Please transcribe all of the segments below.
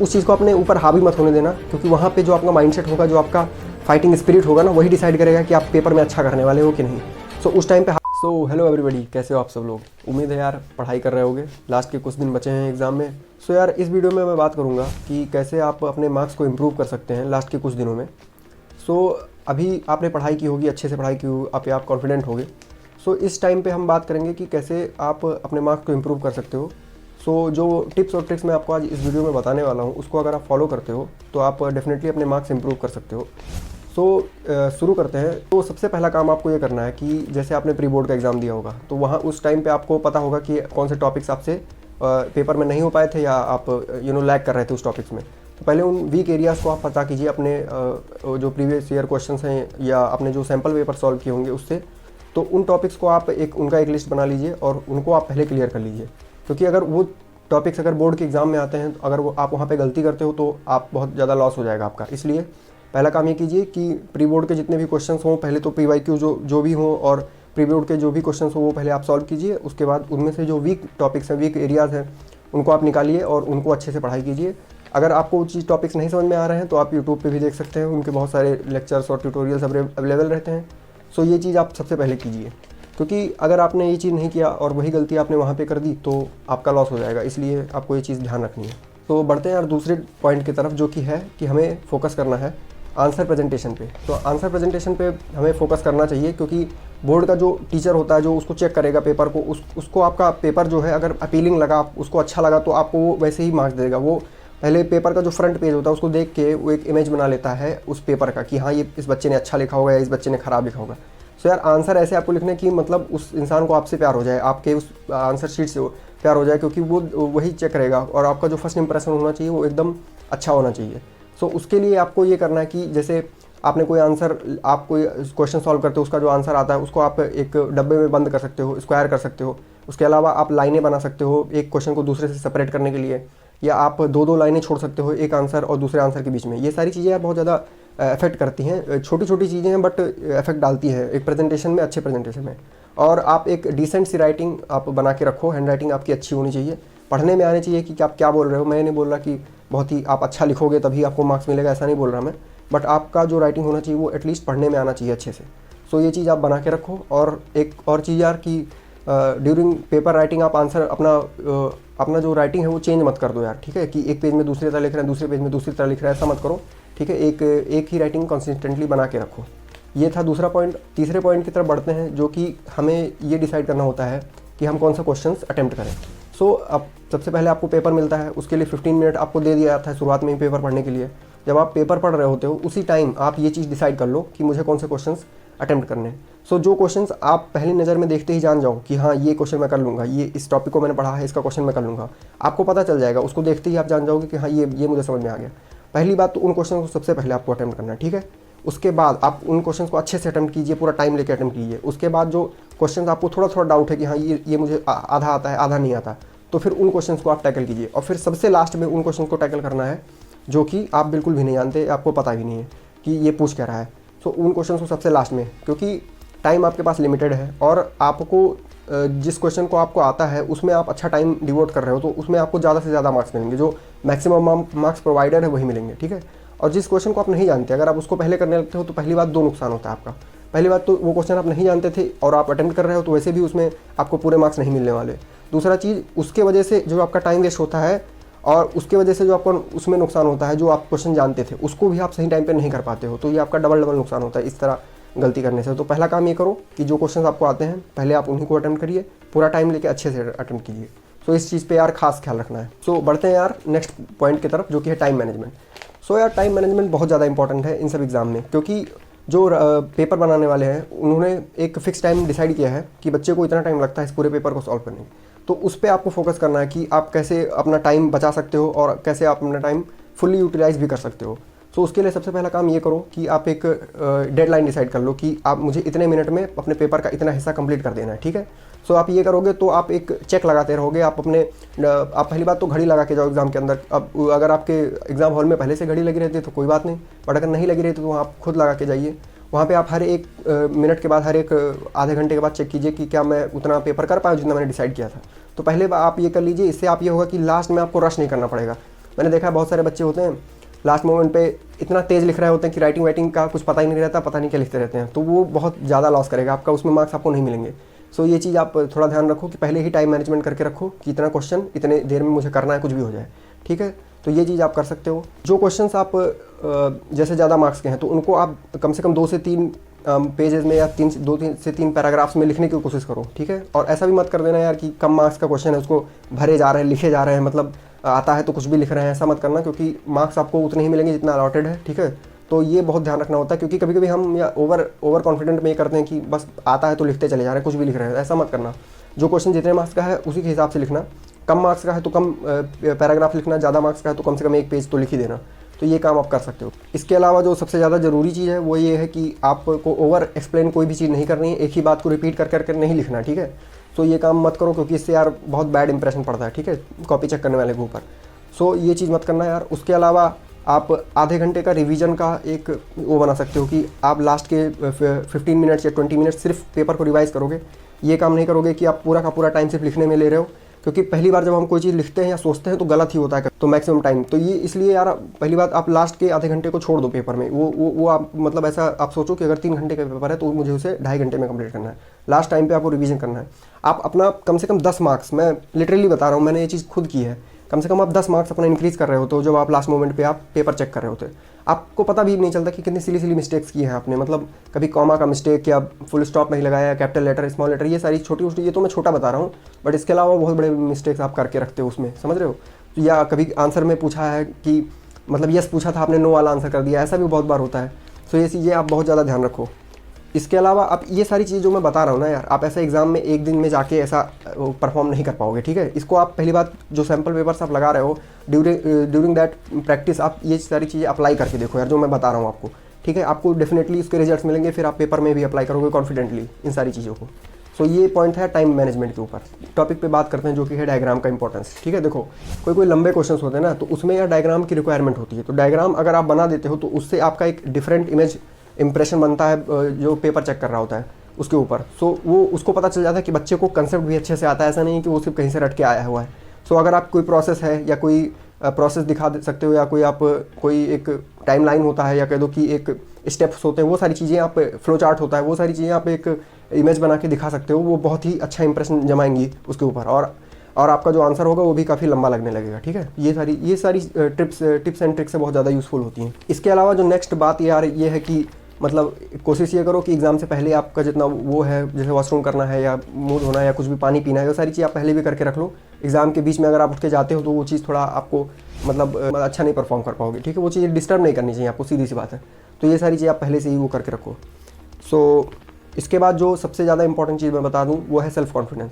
उस चीज़ को अपने ऊपर हावी मत होने देना, क्योंकि वहाँ पे जो आपका माइंडसेट होगा, जो आपका फाइटिंग स्पिरिट होगा ना, वही डिसाइड करेगा कि आप पेपर में अच्छा करने वाले हो कि नहीं। सो उस टाइम पे हेलो एवरीबॉडी, कैसे हो आप सब लोग। उम्मीद है यार पढ़ाई कर रहे होगे, लास्ट के कुछ दिन बचे हैं एग्ज़ाम में। सो यार इस वीडियो में मैं बात करूँगा कि कैसे आप अपने मार्क्स को इम्प्रूव कर सकते हैं लास्ट के कुछ दिनों में। अभी आपने पढ़ाई की होगी, अच्छे से पढ़ाई की होगी, आप कॉन्फिडेंट होगे। इस टाइम पे हम बात करेंगे कि कैसे आप अपने मार्क्स को इम्प्रूव कर सकते हो। जो टिप्स और ट्रिक्स मैं आपको आज इस वीडियो में बताने वाला हूँ, उसको अगर आप फॉलो करते हो तो आप डेफिनेटली अपने मार्क्स इम्प्रूव कर सकते हो। शुरू करते हैं। सबसे पहला काम आपको ये करना है कि जैसे आपने प्री बोर्ड का एग्ज़ाम दिया होगा, तो वहाँ उस टाइम पे आपको पता होगा कि कौन से टॉपिक्स आपसे पेपर में नहीं हो पाए थे, या आप लैग कर रहे थे उस टॉपिक्स में। तो पहले उन वीक एरियाज़ को आप पता कीजिए अपने जो प्रीवियस ईयर क्वेश्चंस हैं या अपने जो सैम्पल पेपर सॉल्व किए होंगे उससे। तो उन टॉपिक्स को आप उनका एक लिस्ट बना लीजिए और उनको आप पहले क्लियर कर लीजिए, क्योंकि अगर वो टॉपिक्स अगर बोर्ड के एग्ज़ाम में आते हैं, तो अगर आप वहाँ पे गलती करते हो तो आप बहुत ज़्यादा लॉस हो जाएगा आपका। इसलिए पहला काम ये कीजिए कि प्री बोर्ड के जितने भी क्वेश्चंस हों, पहले तो PYQ जो भी हों और प्री बोर्ड के जो भी क्वेश्चंस हों वो पहले आप सॉल्व कीजिए। उसके बाद उनमें से जो वीक टॉपिक्स हैं, वीक एरियाज़ हैं, उनको आप निकालिए और उनको अच्छे से पढ़ाई कीजिए। अगर आपको वो चीज़ टॉपिक्स नहीं समझ में आ रहे हैं तो आप यूट्यूब पे भी देख सकते हैं, उनके बहुत सारे लेक्चर्स और ट्यूटोरियल्स अवेलेबल रहते हैं। ये चीज़ आप सबसे पहले कीजिए, क्योंकि अगर आपने ये चीज़ नहीं किया और वही गलती आपने वहाँ पे कर दी तो आपका लॉस हो जाएगा। इसलिए आपको ये चीज़ ध्यान रखनी है। तो बढ़ते हैं यार दूसरे पॉइंट की तरफ, जो कि है कि हमें फोकस करना है आंसर प्रेजेंटेशन पे। तो आंसर प्रेजेंटेशन पे हमें फोकस करना चाहिए, क्योंकि बोर्ड का जो टीचर होता है, जो उसको चेक करेगा पेपर को, उसको आपका पेपर जो है अगर अपीलिंग लगा, उसको अच्छा लगा, तो आपको वो वैसे ही मार्क्स देगा। वो पहले पेपर का जो फ्रंट पेज होता है उसको देख के वो एक इमेज बना लेता है उस पेपर का कि हाँ ये इस बच्चे ने अच्छा लिखा होगा या इस बच्चे ने ख़राब लिखा होगा। यार आंसर ऐसे आपको लिखने की मतलब उस इंसान को आपसे प्यार हो जाए, आपके उस आंसर शीट से प्यार हो जाए, क्योंकि वो वही चेक करेगा और आपका जो फर्स्ट इंप्रेशन होना चाहिए वो एकदम अच्छा होना चाहिए। उसके लिए आपको ये करना है कि जैसे आपने कोई आंसर, आप कोई क्वेश्चन सॉल्व करते हो, उसका जो आंसर आता है उसको आप एक डब्बे में बंद कर सकते हो, स्क्वायर कर सकते हो। उसके अलावा आप लाइनें बना सकते हो एक क्वेश्चन को दूसरे से सेपरेट करने के लिए, या आप दो लाइनें छोड़ सकते हो एक आंसर और दूसरे आंसर के बीच में। ये सारी चीज़ें यार बहुत ज़्यादा इफेक्ट करती हैं, छोटी छोटी चीज़ें हैं बट इफेक्ट डालती है एक प्रेजेंटेशन में, अच्छे प्रेजेंटेशन में। और आप एक डिसेंट सी राइटिंग आप बना के रखो, हैंड राइटिंग आपकी अच्छी होनी चाहिए, पढ़ने में आनी चाहिए कि आप क्या बोल रहे हो। मैं नहीं बोल रहा कि बहुत ही आप अच्छा लिखोगे तभी आपको मार्क्स मिलेगा, ऐसा नहीं बोल रहा मैं, बट आपका जो राइटिंग होना चाहिए वो एटलीस्ट पढ़ने में आना चाहिए अच्छे से। ये चीज़ आप बना के रखो। और एक और चीज़ यार कि ड्यूरिंग पेपर राइटिंग आप आंसर अपना जो राइटिंग है वो चेंज मत कर दो यार, ठीक है, कि एक पेज में दूसरी तरह लिख रहे हैं, दूसरे पेज में दूसरी तरह लिख रहे हैं, ऐसा मत करो, ठीक है। एक ही राइटिंग कंसिस्टेंटली बना के रखो। ये था दूसरा पॉइंट। तीसरे पॉइंट की तरफ बढ़ते हैं, जो कि हमें ये डिसाइड करना होता है कि हम कौन सा क्वेश्चंस अटेम्प्ट करें। अब सबसे पहले आपको पेपर मिलता है, उसके लिए 15 मिनट आपको दे दिया जाता है शुरुआत में ही पेपर पढ़ने के लिए। जब आप पेपर पढ़ रहे होते हो उसी टाइम आप ये चीज़ डिसाइड कर लो कि मुझे कौन से क्वेश्चंस अटेम्प्ट करने हैं। जो क्वेश्चंस आप पहली नज़र में देखते ही जान जाओ कि हाँ ये क्वेश्चन मैं कर लूँगा, ये इस टॉपिक को मैंने पढ़ा है, इसका क्वेश्चन मैं कर लूँगा, आपको पता चल जाएगा। उसको देखते ही आप जान जाओगे कि हाँ ये मुझे समझ में आ गया। पहली बात तो उन क्वेश्चन को सबसे पहले आपको अटेम्प्ट करना है, ठीक है। उसके बाद आप उन क्वेश्चन को अच्छे से अटेम्प्ट कीजिए, पूरा टाइम लेके अटेम्प्ट कीजिए। उसके बाद जो क्वेश्चन आपको थोड़ा थोड़ा डाउट है कि हाँ ये मुझे आधा आता है, आधा नहीं आता, तो फिर उन क्वेश्चन को आप टैकल कीजिए। और फिर सबसे लास्ट में उन क्वेश्चन को टैकल करना है जो कि आप बिल्कुल भी नहीं जानते, आपको पता भी नहीं है कि ये पूछ क्या रहा है। उन क्वेश्चन को सबसे लास्ट में, क्योंकि टाइम आपके पास लिमिटेड है और आपको जिस क्वेश्चन को आपको आता है उसमें आप अच्छा टाइम डिवोट कर रहे हो, तो उसमें आपको ज़्यादा से ज़्यादा मार्क्स मिलेंगे, जो मैक्सिमम मार्क्स प्रोवाइडर है वही मिलेंगे, ठीक है। और जिस क्वेश्चन को आप नहीं जानते, अगर आप उसको पहले करने लगते हो तो पहली बात दो नुकसान होता है आपका। पहली बात तो वो क्वेश्चन आप नहीं जानते थे और आप अटेम्प्ट कर रहे हो, तो वैसे भी उसमें आपको पूरे मार्क्स नहीं मिलने वाले। दूसरा चीज़, उसके वजह से जो आपका टाइम वेस्ट होता है और उसके वजह से जो आपको उसमें नुकसान होता है, जो आप क्वेश्चन जानते थे उसको भी आप सही टाइम पे नहीं कर पाते हो, तो ये आपका डबल नुकसान होता है इस तरह गलती करने से। तो पहला काम ये करो कि जो क्वेश्चन आपको आते हैं पहले आप उन्हीं को अटेम्प्ट करिए, पूरा टाइम लेके अच्छे से अटेम्प्ट कीजिए। इस चीज़ पे यार खास ख्याल रखना है। बढ़ते हैं यार नेक्स्ट पॉइंट की तरफ, जो कि है टाइम मैनेजमेंट। यार टाइम मैनेजमेंट बहुत ज़्यादा इंपॉर्टेंट है इन सब एग्ज़ाम में, क्योंकि जो पेपर बनाने वाले हैं उन्होंने एक फ़िक्स टाइम डिसाइड किया है कि बच्चे को इतना टाइम लगता है इस पूरे पेपर को सॉल्व करने में। तो उस पर आपको फोकस करना है कि आप कैसे अपना टाइम बचा सकते हो और कैसे आप अपना टाइम फुल्ली यूटिलाइज भी कर सकते हो। उसके लिए सबसे पहला काम ये करो कि आप एक डेडलाइन डिसाइड कर लो कि आप मुझे इतने मिनट में अपने पेपर का इतना हिस्सा कंप्लीट कर देना है, ठीक है। आप ये करोगे तो आप एक चेक लगाते रहोगे। आप पहली बात तो घड़ी लगा के जाओ एग्ज़ाम के अंदर। अब अगर आपके एग्ज़ाम हॉल में पहले से घड़ी लगी रहती है तो कोई बात नहीं, बट अगर नहीं लगी रहती तो आप खुद लगा के जाइए। वहाँ पे आप हर एक मिनट के बाद, हर एक आधे घंटे के बाद चेक कीजिए कि क्या मैं उतना पेपर कर पाया जितना मैंने डिसाइड किया था। तो पहले आप ये कर लीजिए, इससे आप ये होगा कि लास्ट में आपको रश नहीं करना पड़ेगा। मैंने देखा है बहुत सारे बच्चे होते हैं लास्ट मोमेंट पे इतना तेज़ लिख रहे होते हैं कि राइटिंग वाइटिंग का कुछ पता ही नहीं रहता, पता नहीं क्या लिखते रहते हैं, तो वो बहुत ज़्यादा लॉस करेगा आपका, उसमें मार्क्स आपको नहीं मिलेंगे। सो ये चीज़ आप थोड़ा ध्यान रखो कि पहले ही टाइम मैनेजमेंट करके रखो कि इतना क्वेश्चन इतने देर में मुझे करना है, कुछ भी हो जाए, ठीक है। तो ये चीज़ आप कर सकते हो। जो क्वेश्चंस आप जैसे ज़्यादा मार्क्स के हैं तो उनको आप कम से कम 2 से 3 पेजेस में या 2 से 3 पैराग्राफ्स में लिखने की कोशिश करो, ठीक है। और ऐसा भी मत कर देना यार कि कम मार्क्स का क्वेश्चन है उसको भरे जा रहे हैं, लिखे जा रहे हैं, मतलब आता है तो कुछ भी लिख रहे हैं, ऐसा मत करना, क्योंकि मार्क्स आपको उतने ही मिलेंगे जितना अलॉटेड है, ठीक है। तो ये बहुत ध्यान रखना होता है, क्योंकि कभी कभी हम या ओवर कॉन्फिडेंट में ये करते हैं कि बस आता है तो लिखते चले जा रहे हैं, कुछ भी लिख रहे हैं, ऐसा मत करना। जो क्वेश्चन जितने मार्क्स का है उसी के हिसाब से लिखना। कम मार्क्स का है तो कम पैराग्राफ लिखना, ज़्यादा मार्क्स का है तो कम से कम 1 पेज तो लिख ही देना। तो ये काम आप कर सकते हो। इसके अलावा जो सबसे ज़्यादा ज़रूरी चीज़ है वो ये है कि आपको ओवर एक्सप्लेन कोई भी चीज़ नहीं करनी है, एक ही बात को रिपीट कर करके नहीं लिखना, ठीक है। तो ये काम मत करो, क्योंकि इससे यार बहुत बैड इंप्रेशन पड़ता है, ठीक है, कॉपी चेक करने वाले के ऊपर। सो ये चीज़ मत करना यार। उसके अलावा आप आधे घंटे का रिवीजन का एक वो बना सकते हो कि आप लास्ट के 15 मिनट्स या 20 मिनट्स सिर्फ पेपर को रिवाइज़ करोगे। ये काम नहीं करोगे कि आप पूरा का पूरा टाइम सिर्फ लिखने में ले रहे हो, क्योंकि पहली बार जब हम कोई चीज़ लिखते हैं या सोचते हैं तो गलत ही होता है, तो मैक्सिमम टाइम। तो ये इसलिए यार पहली बात आप लास्ट के आधे घंटे को छोड़ दो पेपर में। वो आप मतलब ऐसा आप सोचो कि अगर 3 घंटे का पेपर है तो मुझे उसे 2.5 घंटे में कंप्लीट करना है। लास्ट टाइम पे आपको रिवीजन करना है। आप अपना कम से कम 10 मार्क्स, मैं लिटरली बता रहा हूँ, मैंने ये चीज़ खुद की है, कम से कम आप 10 मार्क्स अपना इंक्रीज़ कर रहे होते हो जब आप लास्ट मोमेंट पे आप पेपर चेक कर रहे होते। आपको पता भी नहीं चलता कि कितनी सिली मिस्टेक्स की हैं आपने, मतलब कभी कॉमा का मिस्टेक या फुल स्टॉप नहीं लगाया, कैपिटल लेटर स्मॉल लेटर, ये सारी छोटी छोटी, ये तो मैं छोटा बता रहा हूँ, बट इसके अलावा बहुत बड़े मिस्टेक्स आप करके रखते हो उसमें, समझ रहे हो। या कभी आंसर में पूछा है कि मतलब यस पूछा था आपने, नो वाला आंसर कर दिया, ऐसा भी बहुत बार होता है। सो ये चीज़ें आप बहुत ज़्यादा ध्यान रखो। इसके अलावा आप ये सारी चीज़ जो मैं बता रहा हूँ ना यार, आप ऐसा एग्जाम में एक दिन में जाके ऐसा परफॉर्म नहीं कर पाओगे, ठीक है। इसको आप पहली बात जो सैम्पल पेपर्स आप लगा रहे हो ड्यूरिंग दैट प्रैक्टिस आप ये सारी चीज़ें अप्लाई करके देखो यार, जो मैं बता रहा हूँ आपको, ठीक है। आपको डेफिनेटली इसके रिजल्ट्स मिलेंगे, फिर आप पेपर में भी अप्लाई करोगे कॉन्फिडेंटली इन सारी चीज़ों को। सो ये पॉइंट है टाइम मैनेजमेंट के ऊपर। टॉपिक पे बात करते हैं जो कि है डायग्राम का इंपॉर्टेंस, ठीक है। देखो कोई लंबे क्वेश्चन होते हैं ना, तो उसमें यार डायग्राम की रिक्वायरमेंट होती है। तो डायग्राम अगर आप बना देते हो तो उससे आपका एक डिफरेंट इमेज इंप्रेशन बनता है जो पेपर चेक कर रहा होता है उसके ऊपर। सो वो उसको पता चल जाता है कि बच्चे को कंसेप्ट भी अच्छे से आता है, ऐसा नहीं कि वो सिर्फ कहीं से रट के आया हुआ है। सो अगर आप कोई प्रोसेस है या कोई प्रोसेस दिखा सकते हो, या कोई एक टाइमलाइन होता है, या कह दो कि एक स्टेप्स होते हैं, वो सारी चीज़ें आप फ्लो चार्ट होता है, वो सारी चीज़ें आप एक इमेज बना के दिखा सकते हो, वो बहुत ही अच्छा इंप्रेशन जमाएंगी उसके ऊपर, और आपका जो आंसर होगा वो भी काफ़ी लंबा लगने लगेगा, ठीक है। ये सारी टिप्स एंड ट्रिक्स से बहुत ज़्यादा यूज़फुल होती हैं। इसके अलावा जो नेक्स्ट बात यार ये है कि मतलब कोशिश ये करो कि एग्ज़ाम से पहले आपका जितना वो है, जैसे वॉशरूम करना है या मुंह धोना है या कुछ भी पानी पीना है, वो सारी चीज़ आप पहले भी करके रख लो। एग्ज़ाम के बीच में अगर आप उठ के जाते हो तो वो चीज़ थोड़ा आपको मतलब अच्छा नहीं परफॉर्म कर पाओगे, ठीक है। वो चीज़ डिस्टर्ब नहीं करनी चाहिए आपको, सीधी सी बात है। तो ये सारी चीज़ आप पहले से ही वो करके रखो। सो इसके बाद जो सबसे ज़्यादा इंपॉर्टेंट चीज़ मैं बता दूँ वो है सेल्फ़ कॉन्फिडेंस।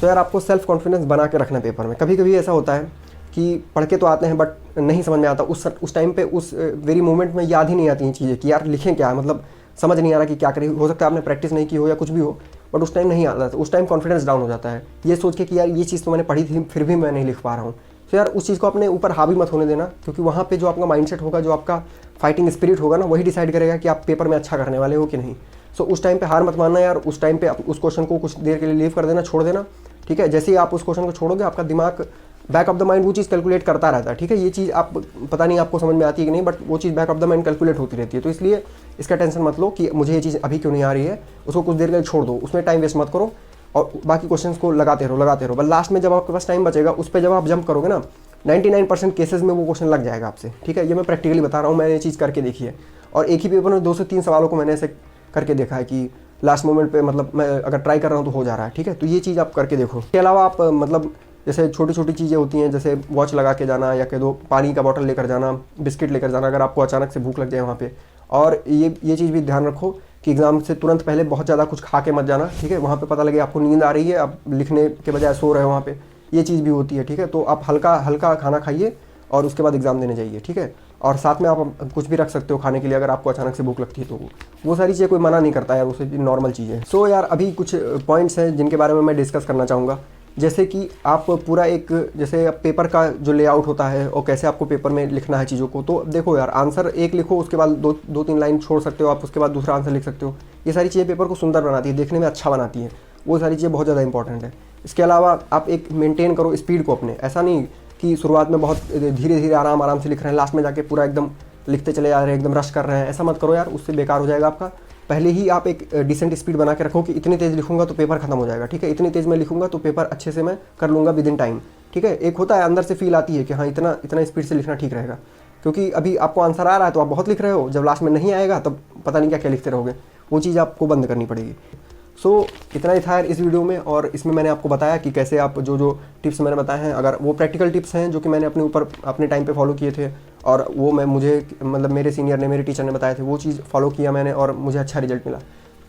तो यार आपको सेल्फ़ कॉन्फिडेंस बना के रखना पेपर में। कभी कभी ऐसा होता है कि पढ़ के तो आते हैं बट नहीं समझ में आता, उस टाइम पे उस वेरी मोमेंट में याद ही नहीं आती हैं चीज़ें कि यार लिखें क्या, मतलब समझ नहीं आ रहा कि क्या करें। हो सकता है आपने प्रैक्टिस नहीं की हो या कुछ भी हो, बट उस टाइम नहीं आता, तो उस टाइम कॉन्फिडेंस डाउन हो जाता है, ये सोच के कि यार ये चीज़ तो मैंने पढ़ी थी फिर भी मैं नहीं लिख पा रहा हूँ। तो यार उस चीज़ को अपने ऊपर हावी मत होने देना, क्योंकि वहाँ पे जो आपका माइंडसेट होगा, जो आपका फाइटिंग स्पिरिट होगा ना, वही डिसाइड करेगा कि आप पेपर में अच्छा करने वाले हो कि नहीं। सो उस टाइम पे हार मत मानना यार, उस टाइम पे उस क्वेश्चन को कुछ देर के लिए लीव कर देना, छोड़ देना, ठीक है। जैसे ही आप उस क्वेश्चन को छोड़ोगे, आपका दिमाग बैक ऑफ द माइंड वो चीज़ कैलकुलेट करता रहता है, ठीक है। ये चीज़ आप पता नहीं आपको समझ में आती है कि नहीं, बट वो चीज़ back of the mind calculate होती रहती है। तो इसलिए इसका टेंशन मत लो कि मुझे ये चीज़ अभी क्यों नहीं आ रही है, उसको कुछ देर के लिए छोड़ दो, उसमें टाइम वेस्ट मत करो, और बाकी क्वेश्चंस को लगाते रहो। बस लास्ट में जब आपके पास टाइम बचेगा, उस पर जब आप जंप करोगे ना, 99% केसेस में वो क्वेश्चन लग जाएगा आपसे, ठीक है। ये मैं प्रैक्टिकली बता रहा हूँ, मैंने ये चीज़ करके देखी है, और एक ही पेपर में 2 से 3 सवालों को मैंने ऐसे करके देखा है कि लास्ट मोमेंट पे मतलब मैं अगर ट्राई कर रहा हूँ तो हो जा रहा है, ठीक है। तो ये चीज़ आप करके देखो। इसके अलावा आप मतलब जैसे छोटी छोटी चीज़ें होती हैं, जैसे वॉच लगा के जाना, या कह दो पानी का बॉटल लेकर जाना, बिस्किट लेकर जाना, अगर आपको अचानक से भूख लग जाए वहाँ पे। और ये चीज़ भी ध्यान रखो कि एग्ज़ाम से तुरंत पहले बहुत ज़्यादा कुछ खा के मत जाना, ठीक है। वहाँ पे पता लगे आपको नींद आ रही है, आप लिखने के बजाय सो रहे हो वहाँ पे, ये चीज़ भी होती है, ठीक है। तो आप हल्का खाना खाइए और उसके बाद एग्ज़ाम देने जाइए, ठीक है। और साथ में आप कुछ भी रख सकते हो खाने के लिए, अगर आपको अचानक से भूख लगती है तो वो सारी चीज़ें कोई मना नहीं करता यार, वो नॉर्मल चीज़ है। सो यार अभी कुछ पॉइंट्स हैं जिनके बारे में मैं डिस्कस करना चाहूँगा, जैसे कि आप पूरा एक जैसे पेपर का जो लेआउट होता है और कैसे आपको पेपर में लिखना है चीज़ों को। तो देखो यार, आंसर एक लिखो, उसके बाद दो तीन लाइन छोड़ सकते हो आप, उसके बाद दूसरा आंसर लिख सकते हो। ये सारी चीज़ें पेपर को सुंदर बनाती है, देखने में अच्छा बनाती है, वो सारी चीज़ें बहुत ज़्यादा इंपॉर्टेंट है। इसके अलावा आप एक मेंटेन करो स्पीड को अपने, ऐसा नहीं कि शुरुआत में बहुत धीरे धीरे आराम आराम से लिख रहे हैं, लास्ट में जाके पूरा एकदम लिखते चले जा रहे हैं, एकदम रश कर रहे हैं। ऐसा मत करो यार, उससे बेकार हो जाएगा आपका। पहले ही आप एक डिसेंट स्पीड बना के रखो कि इतनी तेज़ लिखूंगा तो पेपर खत्म हो जाएगा, ठीक है, इतनी तेज़ मैं लिखूंगा तो पेपर अच्छे से मैं कर लूँगा विद इन टाइम, ठीक है। एक होता है अंदर से फील आती है कि हाँ इतना इतना स्पीड से लिखना ठीक रहेगा, क्योंकि अभी आपको आंसर आ रहा है तो आप बहुत लिख रहे हो, जब लास्ट में नहीं आएगा तब पता नहीं क्या क्या लिखते रहोगे, वो चीज़ आपको बंद करनी पड़ेगी। सो इतना ही था यार इस वीडियो में, और इसमें मैंने आपको बताया कि कैसे आप जो जो टिप्स मैंने बताए हैं, अगर वो प्रैक्टिकल टिप्स हैं जो कि मैंने अपने ऊपर अपने टाइम पे फॉलो किए थे, और वो मैं मुझे मतलब मेरे सीनियर ने, मेरे टीचर ने बताए थे, वो चीज़ फॉलो किया मैंने और मुझे अच्छा रिजल्ट मिला।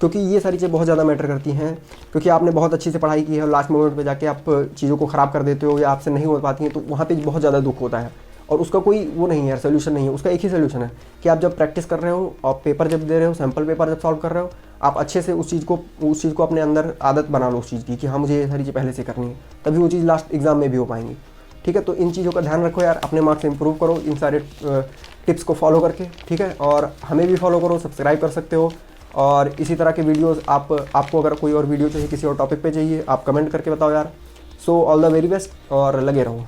क्योंकि ये सारी चीज़ें बहुत ज़्यादा मैटर करती हैं, क्योंकि आपने बहुत अच्छी से पढ़ाई की है और लास्ट मोमेंट पे जाके आप चीज़ों को ख़राब कर देते हो या आपसे नहीं हो पाती हैं, तो वहाँ पे बहुत ज़्यादा दुख होता है। और उसका कोई वो नहीं है यार, सोल्यूशन नहीं है, उसका एक ही सोल्यूशन है कि आप जब प्रैक्टिस कर रहे हो और पेपर जब दे रहे हो, सैम्पल पेपर जब सॉल्व कर रहे हो, आप अच्छे से उस चीज़ को अपने अंदर आदत बना लो उस चीज़ की कि हाँ मुझे ये सारी चीज़ पहले से करनी है, तभी वो चीज़ लास्ट एग्जाम में भी हो पाएंगी, ठीक है। तो इन चीज़ों का ध्यान रखो यार, अपने मार्क्स इंप्रूव करो इन सारे टिप्स को फॉलो करके, ठीक है। और हमें भी फॉलो करो, सब्सक्राइब कर सकते हो, और इसी तरह के वीडियोस आपको अगर कोई और वीडियो चाहिए, किसी और टॉपिक पे चाहिए, आप कमेंट करके बताओ यार। So all the very best और लगे रहो।